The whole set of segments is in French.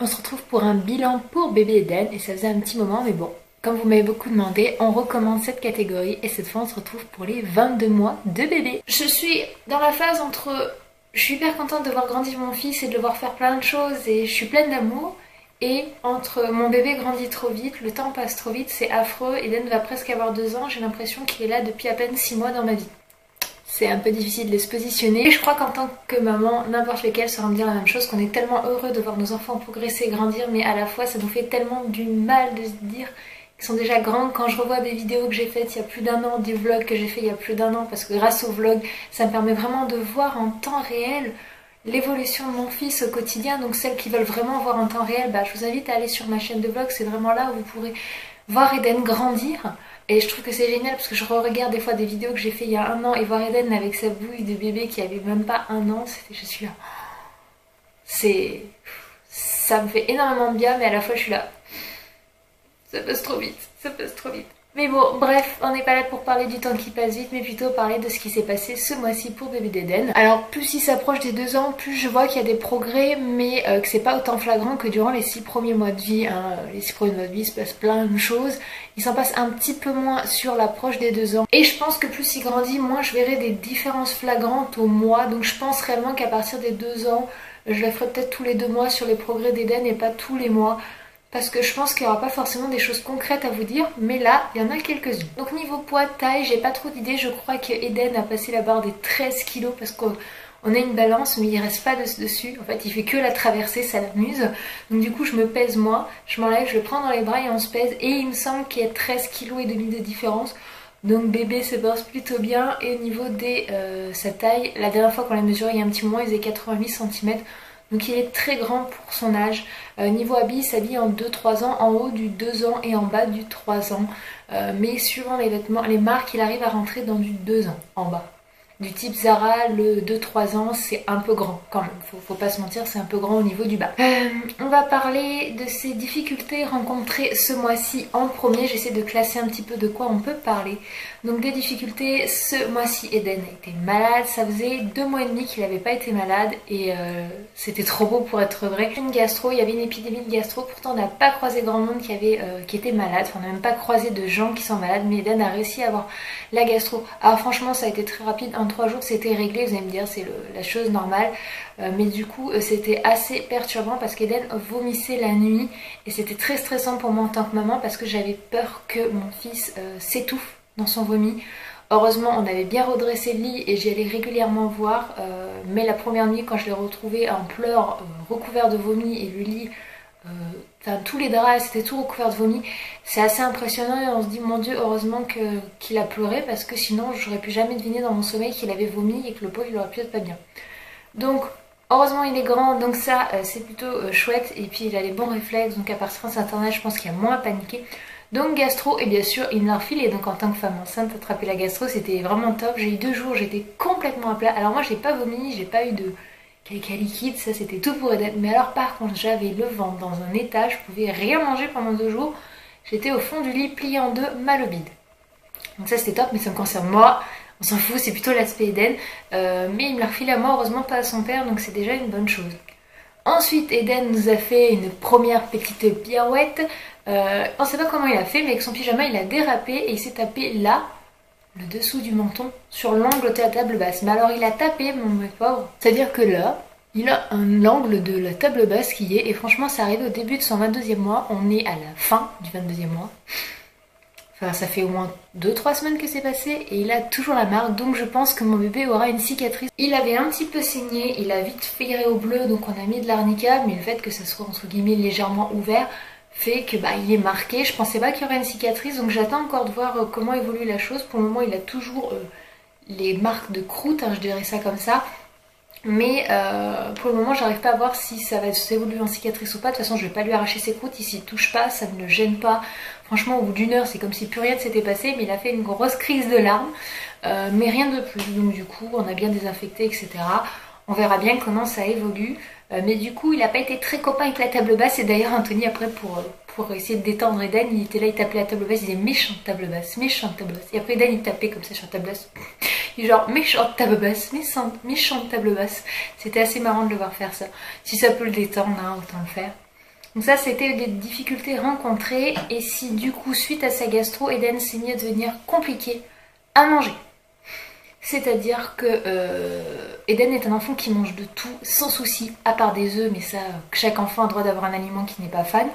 se retrouve pour un bilan pour bébé Eden et ça faisait un petit moment mais bon, comme vous m'avez beaucoup demandé, on recommence cette catégorie et cette fois on se retrouve pour les 22 mois de bébé. Je suis dans la phase entre je suis hyper contente de voir grandir mon fils et de le voir faire plein de choses et je suis pleine d'amour, et entre mon bébé grandit trop vite, le temps passe trop vite, c'est affreux, Eden va presque avoir 2 ans, j'ai l'impression qu'il est là depuis à peine 6 mois dans ma vie. C'est un peu difficile de se positionner. Et je crois qu'en tant que maman, n'importe lequel saura me dire la même chose, qu'on est tellement heureux de voir nos enfants progresser et grandir, mais à la fois ça nous fait tellement du mal de se dire qu'ils sont déjà grands. Quand je revois des vidéos que j'ai faites il y a plus d'1 an, des vlogs que j'ai fait il y a plus d'1 an, parce que grâce aux vlogs, ça me permet vraiment de voir en temps réel l'évolution de mon fils au quotidien. Donc celles qui veulent vraiment voir en temps réel, je vous invite à aller sur ma chaîne de vlog, c'est vraiment là où vous pourrez voir Eden grandir. Et je trouve que c'est génial parce que je regarde des fois des vidéos que j'ai fait il y a 1 an et voir Eden avec sa bouille de bébé qui avait même pas 1 an, je suis là. Ça me fait énormément de bien, mais à la fois je suis là. Ça passe trop vite, ça passe trop vite. Mais bon, bref, on n'est pas là pour parler du temps qui passe vite, mais plutôt parler de ce qui s'est passé ce mois-ci pour bébé d'Eden. Alors, plus il s'approche des 2 ans, plus je vois qu'il y a des progrès, mais que c'est pas autant flagrant que durant les 6 premiers mois de vie. Les 6 premiers mois de vie, il se passe plein de choses. Il s'en passe un petit peu moins sur l'approche des 2 ans. Et je pense que plus il grandit, moins je verrai des différences flagrantes au mois. Donc je pense réellement qu'à partir des 2 ans, je la ferai peut-être tous les 2 mois sur les progrès d'Eden et pas tous les mois. Parce que je pense qu'il n'y aura pas forcément des choses concrètes à vous dire, mais là, il y en a quelques-unes. Donc niveau poids, taille, j'ai pas trop d'idées. Je crois que Eden a passé la barre des 13 kilos parce qu'on a une balance, mais il reste pas dessus. En fait, il fait que la traverser, ça l'amuse. Donc du coup, je me pèse moi, je m'enlève, je le prends dans les bras et on se pèse. Et il me semble qu'il y a 13,5 kg de différence. Donc bébé se porte plutôt bien. Et au niveau de sa taille, la dernière fois qu'on l'a mesuré, il y a un petit moment, il faisait 88 cm. Donc il est très grand pour son âge. Niveau habit, il s'habille en 2-3 ans, en haut du 2 ans et en bas du 3 ans. Mais suivant les vêtements, les marques, il arrive à rentrer dans du 2 ans en bas. Du type Zara, le 2-3 ans, c'est un peu grand quand même. Faut pas se mentir, c'est un peu grand au niveau du bas. On va parler de ces difficultés rencontrées ce mois-ci en premier. J'essaie de classer un petit peu de quoi on peut parler. Donc des difficultés, ce mois-ci Eden a été malade. Ça faisait 2 mois et demi qu'il n'avait pas été malade et c'était trop beau pour être vrai. Une gastro, il y avait une épidémie de gastro. Pourtant on n'a pas croisé grand monde qui était malade. Enfin, on n'a même pas croisé de gens qui sont malades. Mais Eden a réussi à avoir la gastro. Alors franchement ça a été très rapide. En 3 jours c'était réglé. Vous allez me dire c'est la chose normale. Mais du coup c'était assez perturbant parce qu'Eden vomissait la nuit. Et c'était très stressant pour moi en tant que maman parce que j'avais peur que mon fils s'étouffe dans son vomi. Heureusement on avait bien redressé le lit et j'y allais régulièrement voir, mais la première nuit quand je l'ai retrouvé en pleurs, recouvert de vomi, et le lit, enfin tous les draps c'était tout recouvert de vomi, c'est assez impressionnant et on se dit mon Dieu, heureusement qu'il a pleuré parce que sinon j'aurais pu jamais deviner dans mon sommeil qu'il avait vomi et que le pauvre il aurait pu être pas bien. Donc heureusement il est grand, donc ça c'est plutôt chouette, et puis il a les bons réflexes, donc à partir d'un certain âge je pense qu'il y a moins à paniquer. Donc gastro, et bien sûr il me l'a refilé, donc en tant que femme enceinte attraper la gastro c'était vraiment top. J'ai eu 2 jours, j'étais complètement à plat. Alors moi j'ai pas vomi, j'ai pas eu de caca liquide, ça c'était tout pour Eden. Mais alors par contre j'avais le ventre dans un état, je pouvais rien manger pendant 2 jours. J'étais au fond du lit pliée en 2, mal au bide. Donc ça c'était top, mais ça me concerne moi, on s'en fout, c'est plutôt l'aspect Eden. Mais il me l'a refilé à moi, heureusement pas à son père, donc c'est déjà une bonne chose. Ensuite Eden nous a fait une première petite pirouette. On sait pas comment il a fait, mais avec son pyjama il a dérapé et il s'est tapé là, le dessous du menton, sur l'angle de la table basse. Mais alors il a tapé, mon pauvre, c'est à dire que là il a l'angle de la table basse qui y est, et franchement ça arrive au début de son 22e mois. On est à la fin du 22e mois, enfin ça fait au moins 2-3 semaines que c'est passé et il a toujours la marque. Donc je pense que mon bébé aura une cicatrice. Il avait un petit peu saigné, il a vite viré au bleu, donc on a mis de l'arnica, mais le fait que ça soit entre guillemets légèrement ouvert fait que il est marqué. Je pensais pas qu'il y aurait une cicatrice, donc j'attends encore de voir comment évolue la chose. Pour le moment il a toujours les marques de croûte, je dirais ça comme ça. Mais pour le moment j'arrive pas à voir si ça va s'évoluer en cicatrice ou pas. De toute façon je vais pas lui arracher ses croûtes, il s'y touche pas, ça ne le gêne pas. Franchement au bout d'1 heure c'est comme si plus rien ne s'était passé, mais il a fait une grosse crise de larmes, mais rien de plus. Donc du coup on a bien désinfecté, etc. On verra bien comment ça évolue. Mais du coup il n'a pas été très copain avec la table basse, et d'ailleurs Anthony après pour essayer de détendre Eden, il était là, il tapait la table basse, il disait méchante table basse, méchante table basse. Et après Eden il tapait comme ça sur la table basse, il est genre méchante table basse, méchante table basse. C'était assez marrant de le voir faire ça. Si ça peut le détendre, autant le faire. Donc ça c'était des difficultés rencontrées et si du coup suite à sa gastro, Eden s'est mis à devenir compliqué à manger. C'est-à-dire que Eden est un enfant qui mange de tout sans souci, à part des œufs, mais ça, chaque enfant a le droit d'avoir un aliment qui n'est pas fan.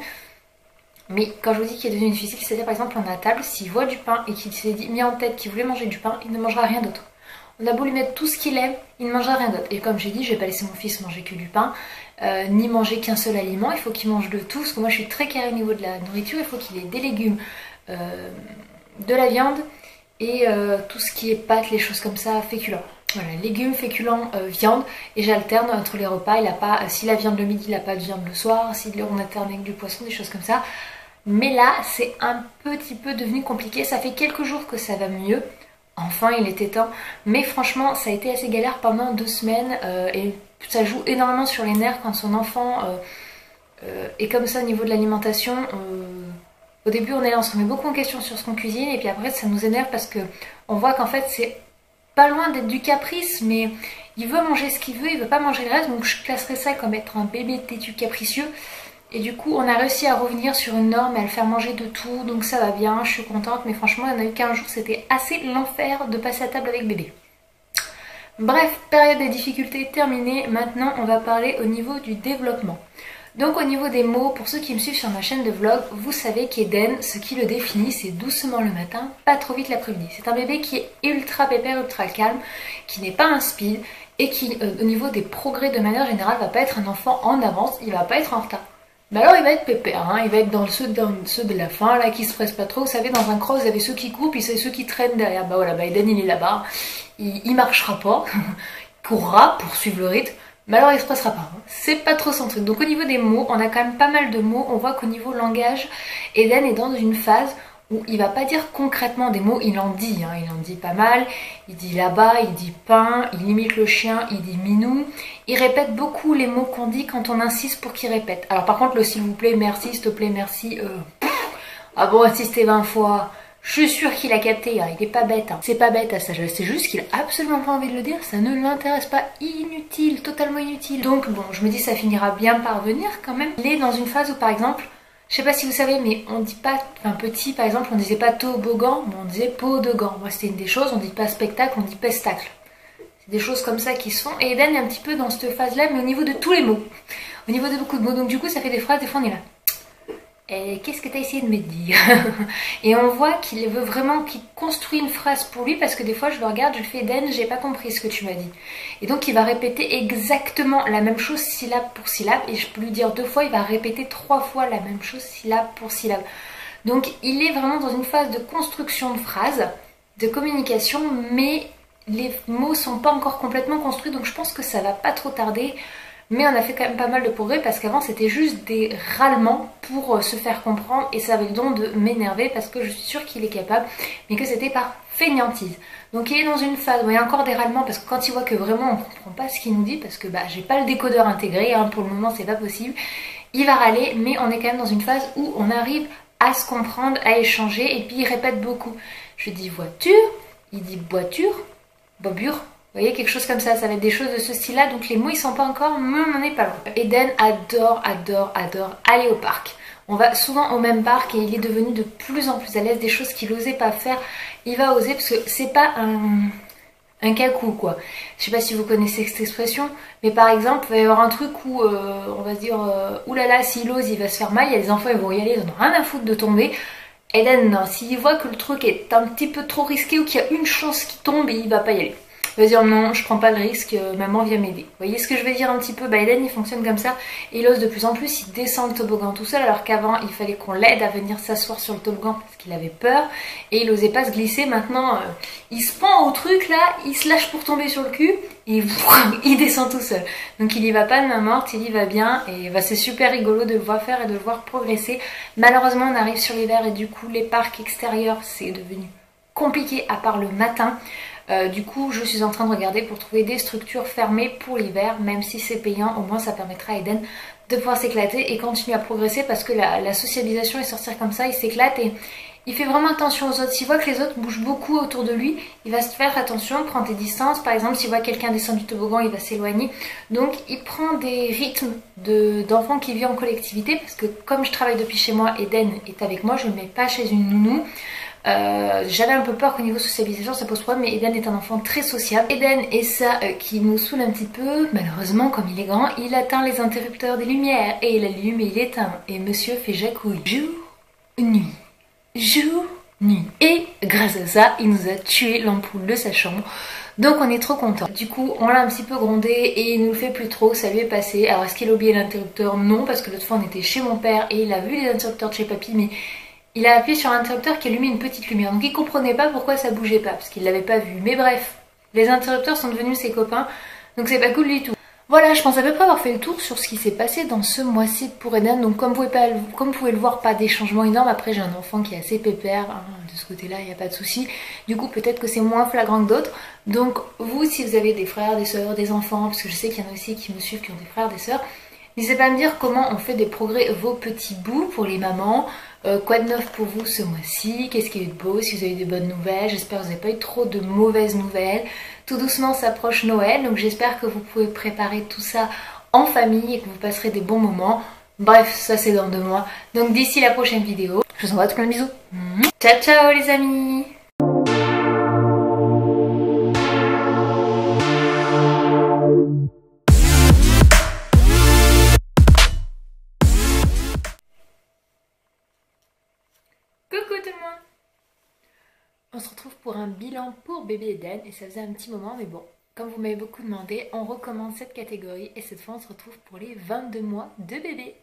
Mais quand je vous dis qu'il est devenu difficile, c'est-à-dire par exemple on est à table, s'il voit du pain et qu'il s'est mis en tête qu'il voulait manger du pain, il ne mangera rien d'autre. On a beau lui mettre tout ce qu'il aime, il ne mangera rien d'autre. Et comme j'ai dit, je vais pas laisser mon fils manger que du pain, ni manger qu'un seul aliment, il faut qu'il mange de tout, parce que moi je suis très carrée au niveau de la nourriture, il faut qu'il ait des légumes, de la viande, et tout ce qui est pâtes, les choses comme ça, féculents. Voilà, légumes, féculents, viande, et j'alterne entre les repas. Il a pas, si la viande le midi, il n'a pas de viande le soir, si on alterne avec du poisson, des choses comme ça. Mais là, c'est un petit peu devenu compliqué. Ça fait quelques jours que ça va mieux. Enfin, il était temps. Mais franchement, ça a été assez galère pendant 2 semaines. Et ça joue énormément sur les nerfs quand son enfant est comme ça au niveau de l'alimentation. Au début, on se remet beaucoup en question sur ce qu'on cuisine. Et puis après, ça nous énerve parce que on voit qu'en fait, c'est pas loin d'être du caprice. Mais il veut manger ce qu'il veut, il veut pas manger le reste. Donc je classerais ça comme être un bébé têtu capricieux. Et du coup, on a réussi à revenir sur une norme et à le faire manger de tout, donc ça va bien, je suis contente. Mais franchement, il y en a eu qu'un jour, c'était assez l'enfer de passer à table avec bébé. Bref, période des difficultés terminée. Maintenant, on va parler au niveau du développement. Donc au niveau des mots, pour ceux qui me suivent sur ma chaîne de vlog, vous savez qu'Eden, ce qui le définit, c'est doucement le matin, pas trop vite l'après-midi. C'est un bébé qui est ultra pépère, ultra calme, qui n'est pas un speed et qui, au niveau des progrès de manière générale, va pas être un enfant en avance, il va pas être en retard. Mais alors il va être pépère, hein. Il va être dans ceux de la fin, là, qui se pressent pas trop. Vous savez, dans un cross, vous avez ceux qui courent, puis c'est ceux qui traînent derrière. Bah voilà, bah Eden il est là-bas, il marchera pas, il courra pour suivre le rythme, mais alors il se pressera pas. Hein. C'est pas trop son truc. Donc au niveau des mots, on a quand même pas mal de mots. On voit qu'au niveau langage, Eden est dans une phase où il va pas dire concrètement des mots, il en dit, hein, il en dit pas mal, il dit là-bas, il dit pain, il imite le chien, il dit minou, il répète beaucoup les mots qu'on dit quand on insiste pour qu'il répète. Alors par contre le s'il vous plaît, merci, s'il te plaît, merci, ah bon, insister 20 fois, je suis sûre qu'il a capté, hein, il est pas bête, hein. C'est pas bête à ça, c'est juste qu'il a absolument pas envie de le dire, ça ne l'intéresse pas, inutile, totalement inutile. Donc bon, je me dis ça finira bien par venir quand même. Il est dans une phase où par exemple, je sais pas si vous savez, mais on dit pas, enfin petit par exemple, on disait pas toboggan, mais on disait pot de gant. Moi c'était une des choses, on dit pas spectacle, on dit pestacle. C'est des choses comme ça qui se font. Et Eden est un petit peu dans cette phase-là, mais au niveau de tous les mots. Au niveau de beaucoup de mots. Donc du coup ça fait des phrases, des fois on est là. Et qu'est-ce que t'as essayé de me dire? Et on voit qu'il veut vraiment, qu'il construit une phrase pour lui, parce que des fois je le regarde, je lui fais Eden, j'ai pas compris ce que tu m'as dit. Et donc il va répéter exactement la même chose syllabe pour syllabe, et je peux lui dire 2 fois, il va répéter 3 fois la même chose syllabe pour syllabe. Donc il est vraiment dans une phase de construction de phrases, de communication, mais les mots sont pas encore complètement construits, donc je pense que ça va pas trop tarder. Mais on a fait quand même pas mal de progrès parce qu'avant c'était juste des râlements pour se faire comprendre et ça avait le don de m'énerver parce que je suis sûre qu'il est capable mais que c'était par fainéantise. Donc il est dans une phase où il y a encore des râlements parce que quand il voit que vraiment on comprend pas ce qu'il nous dit parce que bah j'ai pas le décodeur intégré, hein, pour le moment c'est pas possible, il va râler mais on est quand même dans une phase où on arrive à se comprendre, à échanger et puis il répète beaucoup. Je dis voiture, il dit boiture, bobure. Vous voyez, quelque chose comme ça va être des choses de ce style-là, donc les mots ils sont pas encore, mais on n'en est pas loin. Eden adore aller au parc. On va souvent au même parc et il est devenu de plus en plus à l'aise, des choses qu'il n'osait pas faire, il va oser parce que c'est pas un cacou quoi. Je sais pas si vous connaissez cette expression, mais par exemple, il va y avoir un truc où on va se dire oulala, s'il ose, il va se faire mal, il y a des enfants, ils vont y aller, ils en ont rien à foutre de tomber. Eden, non, s'il voit que le truc est un petit peu trop risqué ou qu'il y a une chance qui tombe, il va pas y aller. Il va dire non, je prends pas le risque, maman vient m'aider. Vous voyez ce que je veux dire un petit peu? Bah Eden il fonctionne comme ça, et il ose de plus en plus, il descend le toboggan tout seul alors qu'avant il fallait qu'on l'aide à venir s'asseoir sur le toboggan parce qu'il avait peur et il osait pas se glisser. Maintenant il se pend au truc là, il se lâche pour tomber sur le cul et il descend tout seul. Donc il y va pas de main morte, il y va bien et bah, c'est super rigolo de le voir faire et de le voir progresser. Malheureusement on arrive sur l'hiver et du coup les parcs extérieurs c'est devenu compliqué à part le matin. Du coup je suis en train de regarder pour trouver des structures fermées pour l'hiver, même si c'est payant, au moins ça permettra à Eden de pouvoir s'éclater et continuer à progresser parce que la socialisation et sortir comme ça il s'éclate Il fait vraiment attention aux autres. S'il voit que les autres bougent beaucoup autour de lui, il va se faire attention, prendre des distances. Par exemple, s'il voit quelqu'un descendre du toboggan, il va s'éloigner. Donc il prend des rythmes d'enfants qui vivent en collectivité, parce que comme je travaille depuis chez moi, Eden est avec moi, je ne le mets pas chez une nounou. J'avais un peu peur qu'au niveau socialisation ça pose problème, mais Eden est un enfant très sociable. Eden est ça qui nous saoule un petit peu. Malheureusement, comme il est grand, il atteint les interrupteurs des lumières et il allume et il éteint. Et monsieur fait jacouille. Jour, nuit. Jour, nuit. Et grâce à ça, il nous a tué l'ampoule de sa chambre. Donc on est trop content. Du coup, on l'a un petit peu grondé et il nous le fait plus trop, ça lui est passé. Alors est-ce qu'il a oublié l'interrupteur? Non, parce que l'autre fois on était chez mon père et il a vu les interrupteurs de chez papy, mais il a appuyé sur un interrupteur qui allumait une petite lumière. Donc il comprenait pas pourquoi ça bougeait pas, parce qu'il l'avait pas vu. Mais bref, les interrupteurs sont devenus ses copains, donc c'est pas cool du tout. Voilà, je pense à peu près avoir fait le tour sur ce qui s'est passé dans ce mois-ci pour Eden. Donc comme vous pouvez le voir, pas des changements énormes. Après j'ai un enfant qui est assez pépère, hein, de ce côté-là il n'y a pas de souci. Du coup peut-être que c'est moins flagrant que d'autres. Donc vous, si vous avez des frères, des sœurs, des enfants, parce que je sais qu'il y en a aussi qui me suivent qui ont des frères, des sœurs, n'hésitez pas à me dire comment on fait des progrès vos petits bouts pour les mamans. Quoi de neuf pour vous ce mois-ci? Qu'est-ce qu'il y a eu de beau? Si vous avez eu des bonnes nouvelles, j'espère que vous n'avez pas eu trop de mauvaises nouvelles. Tout doucement s'approche Noël, donc j'espère que vous pouvez préparer tout ça en famille et que vous passerez des bons moments. Bref, ça c'est dans 2 mois. Donc d'ici la prochaine vidéo, je vous envoie plein de bisous. Ciao ciao les amis! Coucou tout le monde! On se retrouve pour un bilan pour bébé Eden et ça faisait un petit moment, mais bon, comme vous m'avez beaucoup demandé, on recommence cette catégorie et cette fois on se retrouve pour les 22 mois de bébé.